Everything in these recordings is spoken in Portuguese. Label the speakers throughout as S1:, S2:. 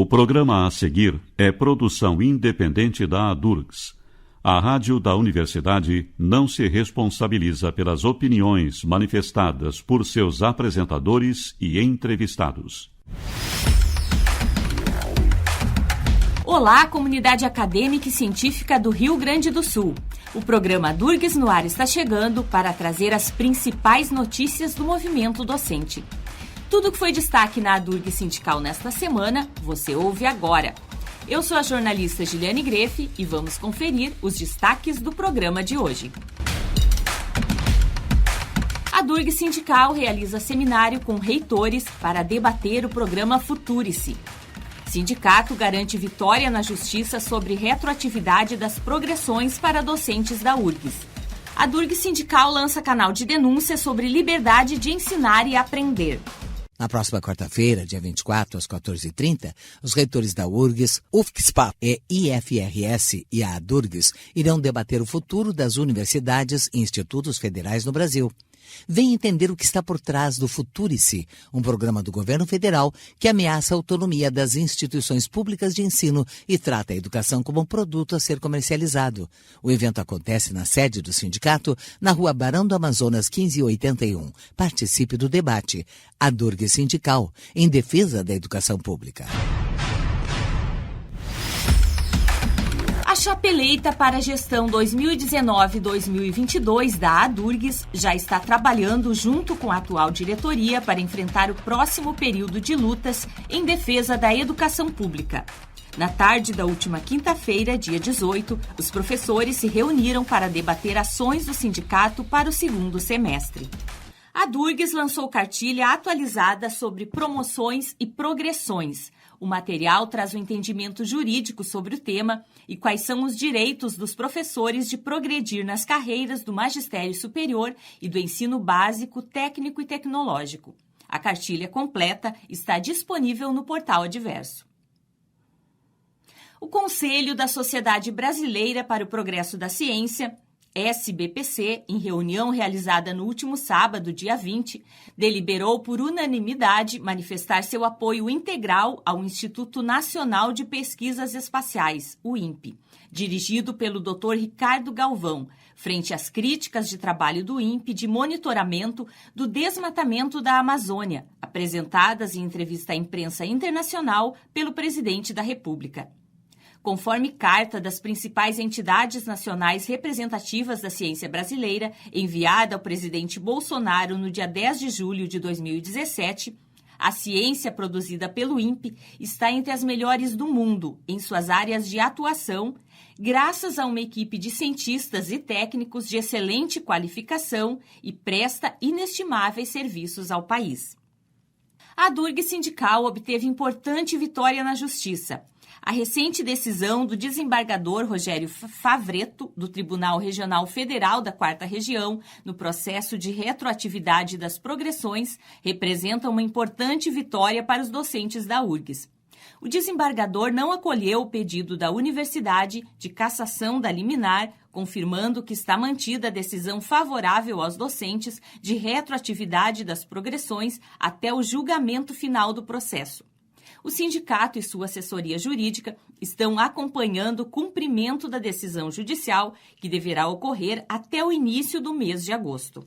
S1: O programa a seguir é produção independente da ADURGS. A rádio da universidade não se responsabiliza pelas opiniões manifestadas por seus apresentadores e entrevistados.
S2: Olá, comunidade acadêmica e científica do Rio Grande do Sul. O programa ADURGS no ar está chegando para trazer as principais notícias do movimento docente. Tudo que foi destaque na ADURGS Sindical nesta semana, você ouve agora. Eu sou a jornalista Giliane Grefe e vamos conferir os destaques do programa de hoje. A ADURGS Sindical realiza seminário com reitores para debater o programa Futurice. Sindicato garante vitória na Justiça sobre retroatividade das progressões para docentes da URGS. A ADURGS Sindical lança canal de denúncia sobre liberdade de ensinar e aprender.
S3: Na próxima quarta-feira, dia 24, às 14h30, os reitores da URGS, UFSCPA, IFRS e a ADURGS irão debater o futuro das universidades e institutos federais no Brasil. Vem entender o que está por trás do Futurice, um programa do governo federal que ameaça a autonomia das instituições públicas de ensino e trata a educação como um produto a ser comercializado. O evento acontece na sede do sindicato, na Rua Barão do Amazonas 1581. Participe do debate. ADURGS Sindical, em defesa da educação pública.
S2: A chapa eleita para a gestão 2019-2022 da ADURGS já está trabalhando junto com a atual diretoria para enfrentar o próximo período de lutas em defesa da educação pública. Na tarde da última quinta-feira, dia 18, os professores se reuniram para debater ações do sindicato para o segundo semestre. A ADURGS lançou cartilha atualizada sobre promoções e progressões. O material traz o entendimento jurídico sobre o tema e quais são os direitos dos professores de progredir nas carreiras do magistério superior e do ensino básico, técnico e tecnológico. A cartilha completa está disponível no portal Adverso. O Conselho da Sociedade Brasileira para o Progresso da Ciência, SBPC, em reunião realizada no último sábado, dia 20, deliberou por unanimidade manifestar seu apoio integral ao Instituto Nacional de Pesquisas Espaciais, o INPE, dirigido pelo Dr. Ricardo Galvão, frente às críticas de trabalho do INPE de monitoramento do desmatamento da Amazônia, apresentadas em entrevista à imprensa internacional pelo presidente da República. Conforme carta das principais entidades nacionais representativas da ciência brasileira, enviada ao presidente Bolsonaro no dia 10 de julho de 2017, a ciência produzida pelo INPE está entre as melhores do mundo em suas áreas de atuação, graças a uma equipe de cientistas e técnicos de excelente qualificação e presta inestimáveis serviços ao país. A ADURGS Sindical obteve importante vitória na Justiça. A recente decisão do desembargador Rogério Favretto, do Tribunal Regional Federal da 4ª Região, no processo de retroatividade das progressões, representa uma importante vitória para os docentes da URGS. O desembargador não acolheu o pedido da universidade de cassação da liminar, confirmando que está mantida a decisão favorável aos docentes de retroatividade das progressões até o julgamento final do processo. O sindicato e sua assessoria jurídica estão acompanhando o cumprimento da decisão judicial, que deverá ocorrer até o início do mês de agosto.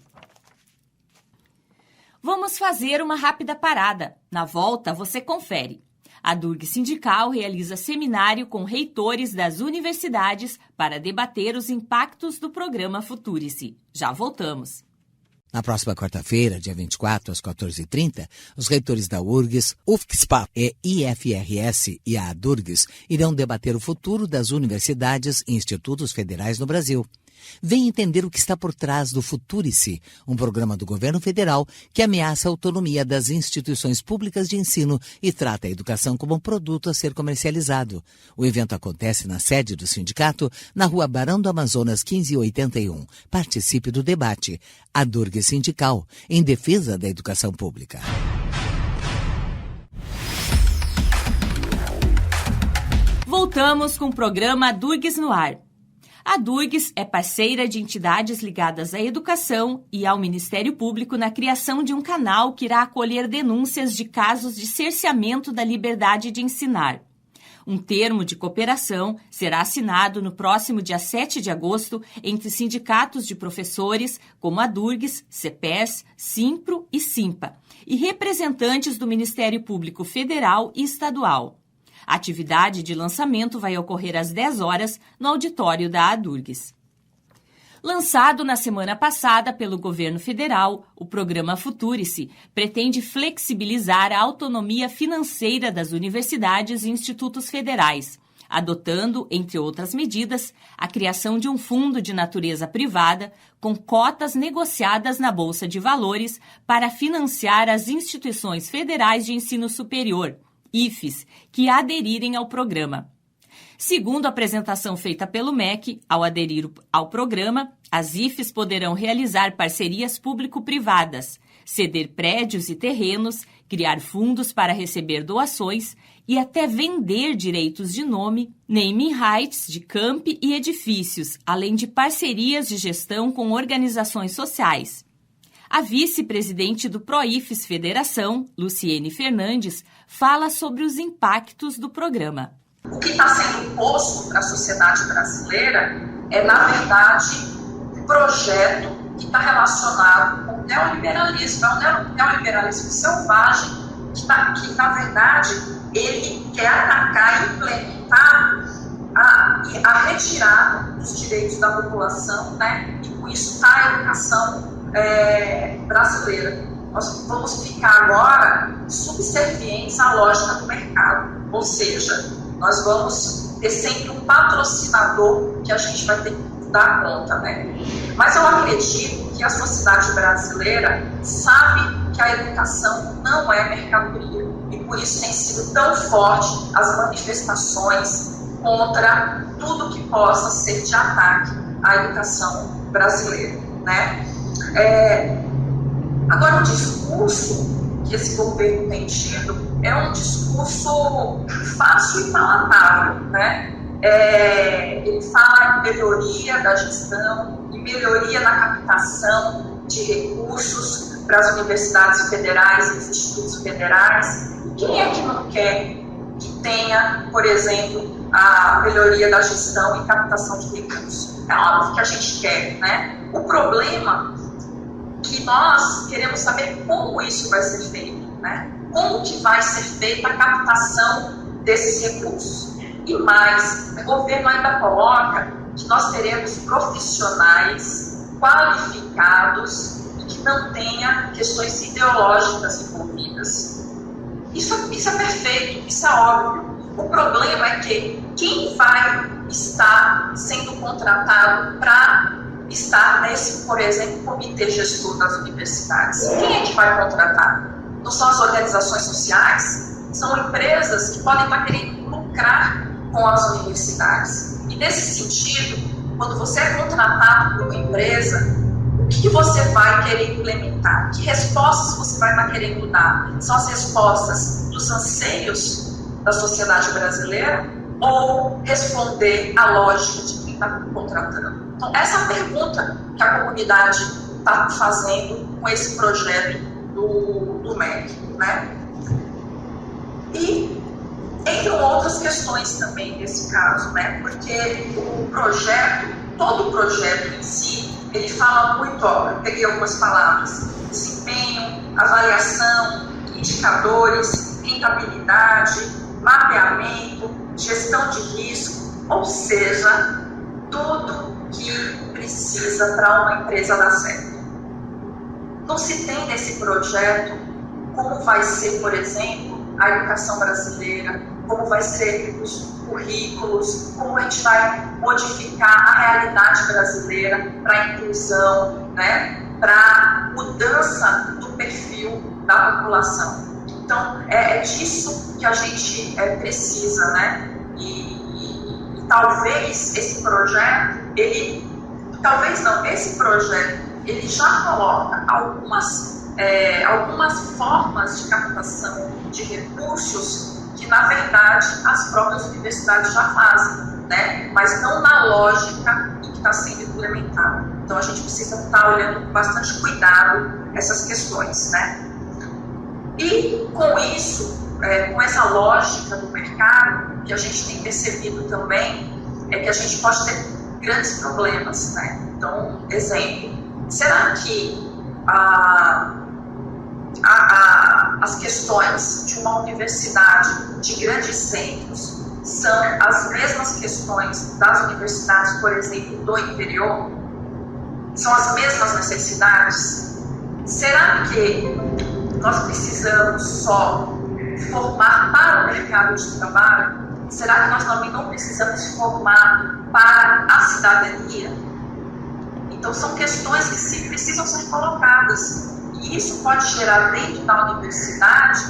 S2: Vamos fazer uma rápida parada. Na volta, você confere. A ADURGS Sindical realiza seminário com reitores das universidades para debater os impactos do programa Futurice. Já voltamos.
S3: Na próxima quarta-feira, dia 24, às 14h30, os reitores da URGS, UFSCPA, IFRS e a ADURGS irão debater o futuro das universidades e institutos federais no Brasil. Vem entender o que está por trás do Futurice, um programa do governo federal que ameaça a autonomia das instituições públicas de ensino e trata a educação como um produto a ser comercializado. O evento acontece na sede do sindicato, na Rua Barão do Amazonas 1581. Participe do debate. ADURGS Sindical, em defesa da educação pública.
S2: Voltamos com o programa ADURGS no ar. A Durgs é parceira de entidades ligadas à educação e ao Ministério Público na criação de um canal que irá acolher denúncias de casos de cerceamento da liberdade de ensinar. Um termo de cooperação será assinado no próximo dia 7 de agosto entre sindicatos de professores, como a Durgs, CEPES, Simpro e Simpa, e representantes do Ministério Público Federal e Estadual. A atividade de lançamento vai ocorrer às 10 horas no auditório da ADURGS. Lançado na semana passada pelo governo federal, o programa Futurice pretende flexibilizar a autonomia financeira das universidades e institutos federais, adotando, entre outras medidas, a criação de um fundo de natureza privada com cotas negociadas na Bolsa de Valores para financiar as instituições federais de ensino superior, IFES, que aderirem ao programa. Segundo a apresentação feita pelo MEC, ao aderir ao programa, as IFES poderão realizar parcerias público-privadas, ceder prédios e terrenos, criar fundos para receber doações e até vender direitos de nome, naming rights de campi e edifícios, além de parcerias de gestão com organizações sociais. A vice-presidente do PROIFES Federação, Luciene Fernandes, fala sobre os impactos do programa.
S4: O que está sendo posto para a sociedade brasileira é, na verdade, um projeto que está relacionado com o neoliberalismo. É um neoliberalismo selvagem que, na verdade, ele quer atacar e implementar a retirada dos direitos da população, né? E com isso está a educação brasileira. Nós vamos ficar agora subservientes à lógica do mercado, ou seja, nós vamos ter sempre um patrocinador que a gente vai ter que dar conta, né? Mas eu acredito que a sociedade brasileira sabe que a educação não é mercadoria e por isso tem sido tão forte as manifestações contra tudo que possa ser de ataque à educação brasileira, né? Agora, o discurso que esse governo tem tido é um discurso fácil e palatável, né? Ele fala em melhoria da gestão, em melhoria na captação de recursos para as universidades federais e os institutos federais. Quem é que não quer que tenha, por exemplo, a melhoria da gestão e captação de recursos? É óbvio que a gente quer, né? O problema é que nós queremos saber como isso vai ser feito, né? Como que vai ser feita a captação desses recursos. E mais, o governo ainda coloca que nós teremos profissionais qualificados e que não tenha questões ideológicas envolvidas. Isso é perfeito, isso é óbvio. O problema é que quem vai estar sendo contratado para estar nesse, por exemplo, comitê gestor das universidades? Quem é que vai contratar? Não são as organizações sociais? São empresas que podem estar querendo lucrar com as universidades. E nesse sentido, quando você é contratado por uma empresa, o que você vai querer implementar? Que respostas você vai estar querendo dar? São as respostas dos anseios da sociedade brasileira ou responder à lógica de quem está contratando? Então, essa é a pergunta que a comunidade está fazendo com esse projeto do MEC, né? E, entre outras questões também nesse caso, né? Porque o projeto, todo o projeto em si, ele fala muito, eu peguei algumas palavras: desempenho, avaliação, indicadores, rentabilidade, mapeamento, gestão de risco, ou seja, tudo que precisa para uma empresa dar certo. Não se tem nesse projeto como vai ser, por exemplo, a educação brasileira, como vai ser os currículos, como a gente vai modificar a realidade brasileira para a inclusão, né, para a mudança do perfil da população. Então, é disso que a gente precisa, né? E talvez esse projeto, esse projeto, ele já coloca algumas formas de captação de recursos que, na verdade, as próprias universidades já fazem. né? Mas não na lógica em que está sendo implementada. Então a gente precisa estar olhando com bastante cuidado essas questões, né? E com isso, com essa lógica do mercado, que a gente tem percebido também, é que a gente pode ter grandes problemas, né? Então, exemplo, será que as questões de uma universidade de grandes centros são as mesmas questões das universidades, por exemplo, do interior? São as mesmas necessidades? Será que nós precisamos só formar para o mercado de trabalho? Será que nós também não precisamos formar para a cidadania? Então, são questões que precisam ser colocadas. E isso pode gerar dentro da universidade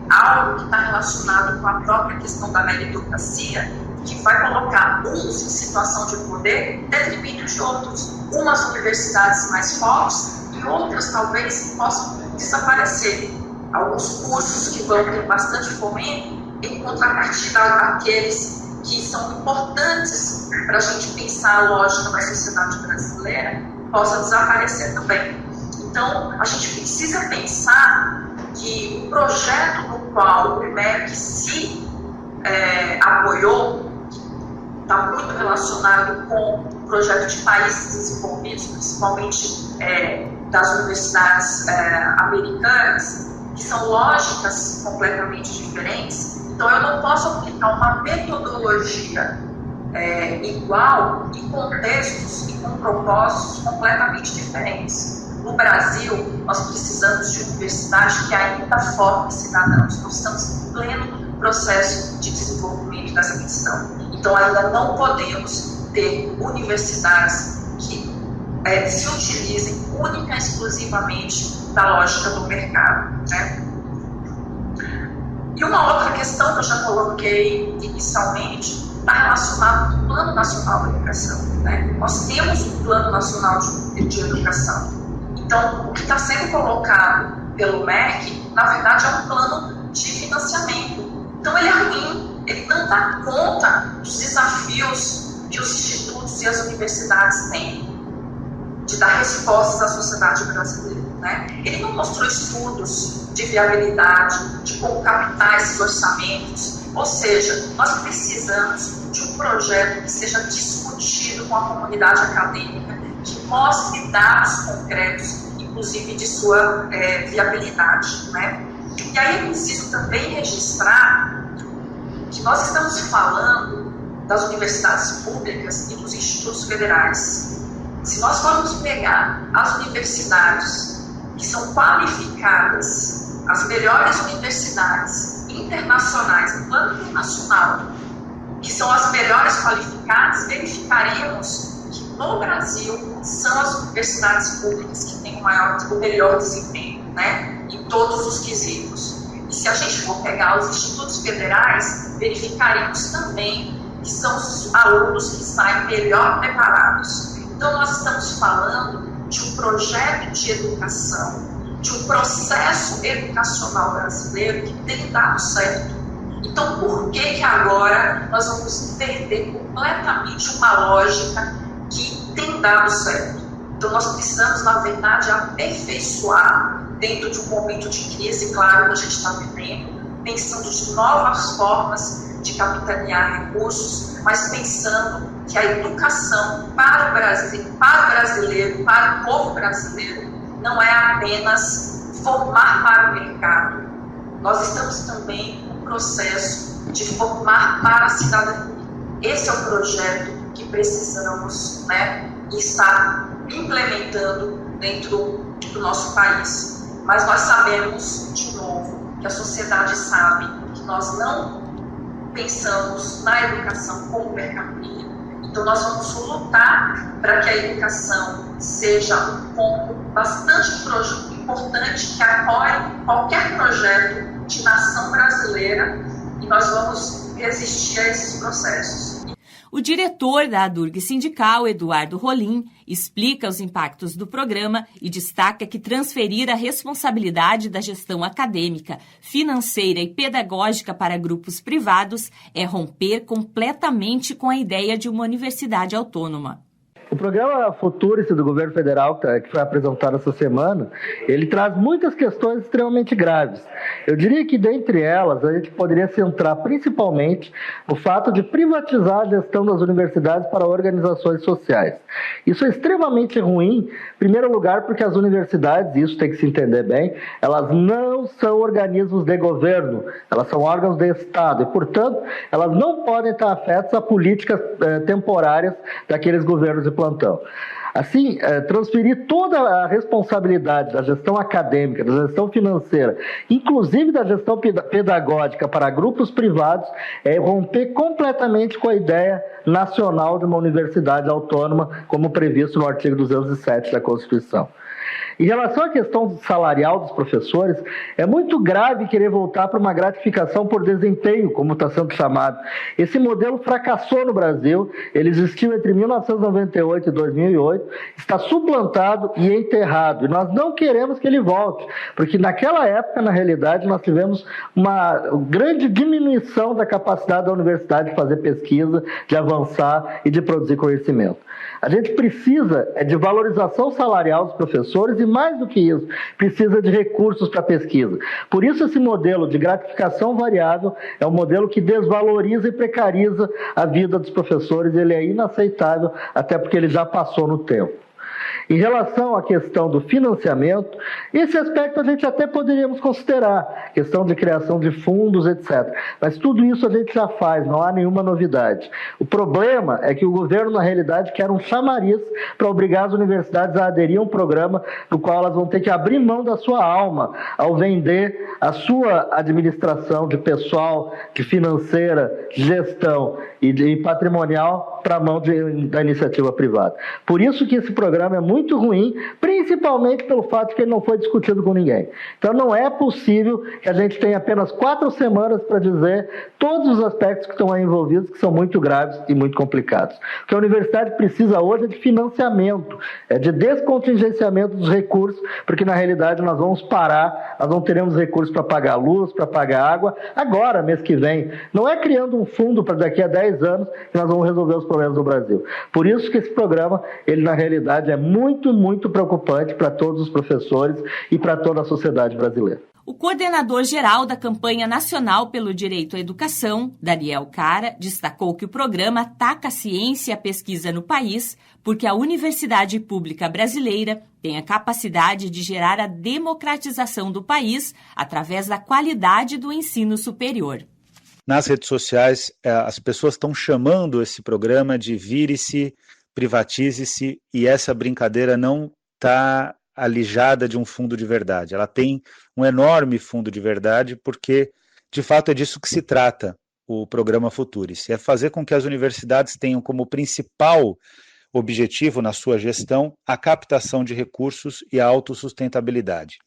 S4: algo que está relacionado com a própria questão da meritocracia, que vai colocar uns em situação de poder em detrimento de outros. Umas universidades mais fortes e outras talvez possam desaparecer. Alguns cursos que vão ter bastante fomento, em contrapartida àqueles que são importantes para a gente pensar a lógica da sociedade brasileira, possa desaparecer também. Então, a gente precisa pensar que o projeto no qual o MEC se apoiou está muito relacionado com o projeto de países desenvolvidos, principalmente das universidades americanas, que são lógicas completamente diferentes. Então, eu não posso aplicar uma metodologia igual em contextos e com propósitos completamente diferentes. No Brasil, nós precisamos de universidade que ainda forme cidadãos. Nós estamos em pleno processo de desenvolvimento dessa questão. Então, ainda não podemos ter universidades que se utilizem única e exclusivamente da lógica do mercado, né? E uma outra questão que eu já coloquei inicialmente está relacionada com o Plano Nacional da Educação, né? Nós temos um Plano Nacional de Educação. Então, o que está sendo colocado pelo MEC, na verdade, é um plano de financiamento. Então, ele é ruim, ele não dá conta dos desafios que os institutos e as universidades têm de dar respostas à sociedade brasileira, né? Ele não mostrou estudos de viabilidade, de como captar esses orçamentos. Ou seja, nós precisamos de um projeto que seja discutido com a comunidade acadêmica, que mostre dados concretos, inclusive de sua viabilidade, né? E aí eu preciso também registrar que nós estamos falando das universidades públicas e dos institutos federais. Se nós formos pegar as universidades que são qualificadas, as melhores universidades internacionais, no plano internacional, que são as melhores qualificadas, verificaremos que no Brasil são as universidades públicas que têm o melhor desempenho, né, em todos os quesitos. E se a gente for pegar os institutos federais, verificaremos também que são os alunos que saem melhor preparados. Então, nós estamos falando de um projeto de educação, de um processo educacional brasileiro que tem dado certo. Então, por que agora nós vamos perder completamente uma lógica que tem dado certo? Então, nós precisamos, na verdade, aperfeiçoar dentro de um momento de crise, claro, que a gente está vivendo, pensando em novas formas de capitanear recursos, mas pensando que a educação para o Brasil, para o brasileiro, para o povo brasileiro, não é apenas formar para o mercado. Nós estamos também no processo de formar para a cidadania. Esse é o projeto que precisamos, né, estar implementando dentro do nosso país. Mas nós sabemos, de novo, que a sociedade sabe que nós não pensamos na educação como mercadoria. Então, nós vamos lutar para que a educação seja um ponto bastante importante que apoie qualquer projeto de nação brasileira, e nós vamos resistir a esses processos.
S2: O O diretor da ADURG Sindical, Eduardo Rolim, explica os impactos do programa e destaca que transferir a responsabilidade da gestão acadêmica, financeira e pedagógica para grupos privados é romper completamente com a ideia de uma universidade autônoma.
S5: O programa Futurice do governo federal, que foi apresentado essa semana, ele traz muitas questões extremamente graves. Eu diria que, dentre elas, a gente poderia centrar principalmente no fato de privatizar a gestão das universidades para organizações sociais. Isso é extremamente ruim, em primeiro lugar, porque as universidades, e isso tem que se entender bem, elas não são organismos de governo, elas são órgãos de Estado, e, portanto, elas não podem estar afetas a políticas temporárias daqueles governos de plantão. Assim, transferir toda a responsabilidade da gestão acadêmica, da gestão financeira, inclusive da gestão pedagógica para grupos privados, é romper completamente com a ideia nacional de uma universidade autônoma, como previsto no artigo 207 da Constituição. Em relação à questão salarial dos professores, é muito grave querer voltar para uma gratificação por desempenho, como está sendo chamado. Esse modelo fracassou no Brasil, ele existiu entre 1998 e 2008, está suplantado e enterrado, e nós não queremos que ele volte, porque naquela época, na realidade, nós tivemos uma grande diminuição da capacidade da universidade de fazer pesquisa, de avançar e de produzir conhecimento. A gente precisa de valorização salarial dos professores e, mais do que isso, precisa de recursos para pesquisa. Por isso, esse modelo de gratificação variável é um modelo que desvaloriza e precariza a vida dos professores. Ele é inaceitável, até porque ele já passou no tempo. Em relação à questão do financiamento, esse aspecto a gente até poderíamos considerar, questão de criação de fundos, etc. Mas tudo isso a gente já faz, não há nenhuma novidade. O problema é que o governo, na realidade, quer um chamariz para obrigar as universidades a aderir a um programa no qual elas vão ter que abrir mão da sua alma ao vender a sua administração de pessoal, de financeira, de gestão e de patrimonial para a mão da iniciativa privada. Por isso que esse programa é muito ruim, principalmente pelo fato de que ele não foi discutido com ninguém. Então não é possível que a gente tenha apenas 4 semanas para dizer todos os aspectos que estão aí envolvidos, que são muito graves e muito complicados. O que a universidade precisa hoje é de financiamento, é de descontingenciamento dos recursos, porque na realidade nós vamos parar, nós não teremos recursos para pagar luz, para pagar água, agora, mês que vem. Não é criando um fundo para daqui a 10 anos que nós vamos resolver os problemas do Brasil. Por isso que esse programa, ele na realidade é muito, muito preocupante para todos os professores e para toda a sociedade brasileira.
S2: O coordenador-geral da Campanha Nacional pelo Direito à Educação, Daniel Cara, destacou que o programa ataca a ciência e a pesquisa no país porque a universidade pública brasileira tem a capacidade de gerar a democratização do país através da qualidade do ensino superior.
S6: Nas redes sociais, as pessoas estão chamando esse programa de vire-se, privatize-se, e essa brincadeira não está alijada de um fundo de verdade. Ela tem um enorme fundo de verdade, porque, de fato, é disso que se trata o programa Futurice. É fazer com que as universidades tenham como principal objetivo na sua gestão a captação de recursos e a autossustentabilidade.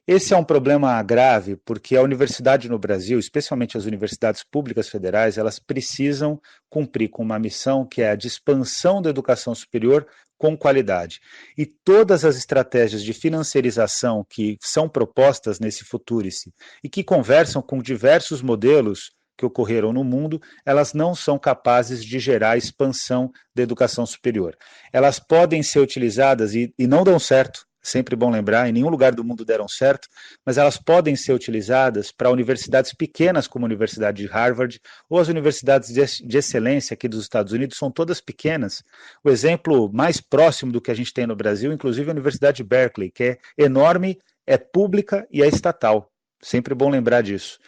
S6: Esse é um problema grave, porque a universidade no Brasil, especialmente as universidades públicas federais, elas precisam cumprir com uma missão que é a de expansão da educação superior com qualidade. E todas as estratégias de financiarização que são propostas nesse Futurice e que conversam com diversos modelos que ocorreram no mundo, elas não são capazes de gerar expansão da educação superior. Elas podem ser utilizadas e não dão certo. Sempre bom lembrar, em nenhum lugar do mundo deram certo, mas elas podem ser utilizadas para universidades pequenas, como a Universidade de Harvard, ou as universidades de excelência aqui dos Estados Unidos, são todas pequenas. O exemplo mais próximo do que a gente tem no Brasil, inclusive a Universidade de Berkeley, que é enorme, é pública e é estatal. Sempre bom lembrar disso.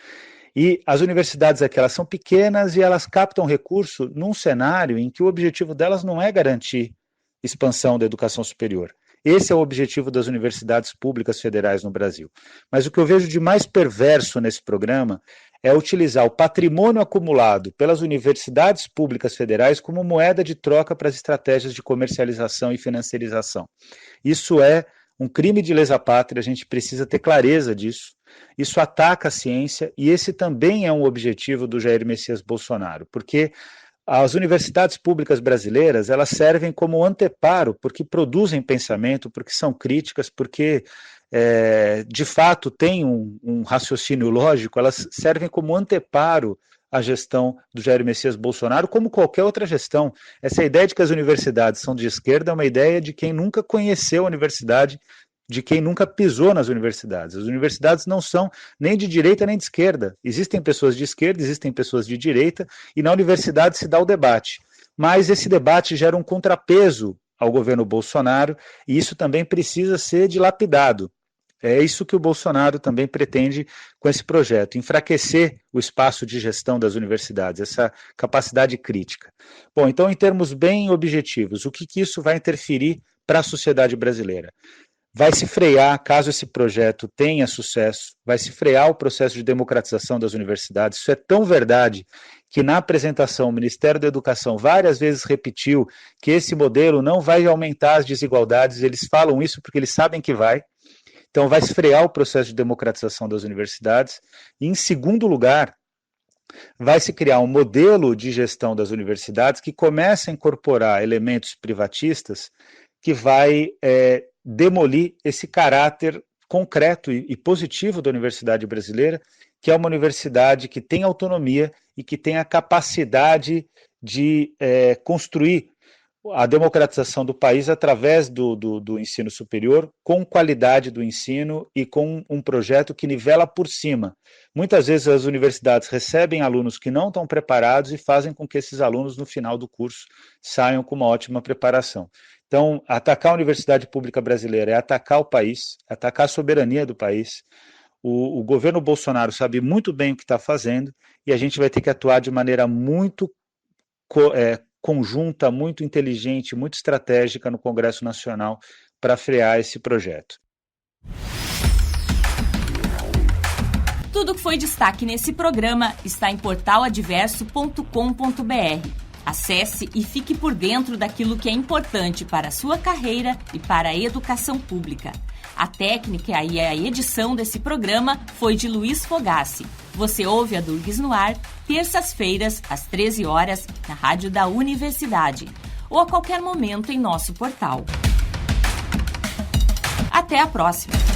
S6: E as universidades aqui, elas são pequenas e elas captam recurso num cenário em que o objetivo delas não é garantir expansão da educação superior. Esse é o objetivo das universidades públicas federais no Brasil. Mas o que eu vejo de mais perverso nesse programa é utilizar o patrimônio acumulado pelas universidades públicas federais como moeda de troca para as estratégias de comercialização e financiarização. Isso é um crime de lesa pátria, a gente precisa ter clareza disso. Isso ataca a ciência e esse também é um objetivo do Jair Messias Bolsonaro, porque As universidades públicas brasileiras, elas servem como anteparo, porque produzem pensamento, porque são críticas, porque, de fato, têm um raciocínio lógico, elas servem como anteparo à gestão do Jair Messias Bolsonaro, como qualquer outra gestão. Essa ideia de que as universidades são de esquerda é uma ideia de quem nunca conheceu a universidade, de quem nunca pisou nas universidades. As universidades não são nem de direita nem de esquerda. Existem pessoas de esquerda, existem pessoas de direita, e na universidade se dá o debate. Mas esse debate gera um contrapeso ao governo Bolsonaro, e isso também precisa ser dilapidado. É isso que o Bolsonaro também pretende com esse projeto, enfraquecer o espaço de gestão das universidades, essa capacidade crítica. Bom, então, em termos bem objetivos, o que isso vai interferir para a sociedade brasileira? Vai se frear, caso esse projeto tenha sucesso, vai se frear o processo de democratização das universidades. Isso é tão verdade que na apresentação o Ministério da Educação várias vezes repetiu que esse modelo não vai aumentar as desigualdades, eles falam isso porque eles sabem que vai. Então vai se frear o processo de democratização das universidades. E, em segundo lugar, vai se criar um modelo de gestão das universidades que começa a incorporar elementos privatistas que vai demolir esse caráter concreto e positivo da universidade brasileira, que é uma universidade que tem autonomia e que tem a capacidade de construir a democratização do país através do ensino superior, com qualidade do ensino e com um projeto que nivela por cima. Muitas vezes as universidades recebem alunos que não estão preparados e fazem com que esses alunos, no final do curso, saiam com uma ótima preparação. Então, atacar a universidade pública brasileira é atacar o país, atacar a soberania do país. O governo Bolsonaro sabe muito bem o que está fazendo e a gente vai ter que atuar de maneira muito conjunta, muito inteligente, muito estratégica no Congresso Nacional para frear esse projeto.
S2: Tudo que foi destaque nesse programa está em portaladverso.com.br. Acesse e fique por dentro daquilo que é importante para a sua carreira e para a educação pública. A técnica e a edição desse programa foi de Luiz Fogassi. Você ouve a Durgues no Ar, terças-feiras, às 13 horas, na Rádio da Universidade, ou a qualquer momento em nosso portal. Até a próxima!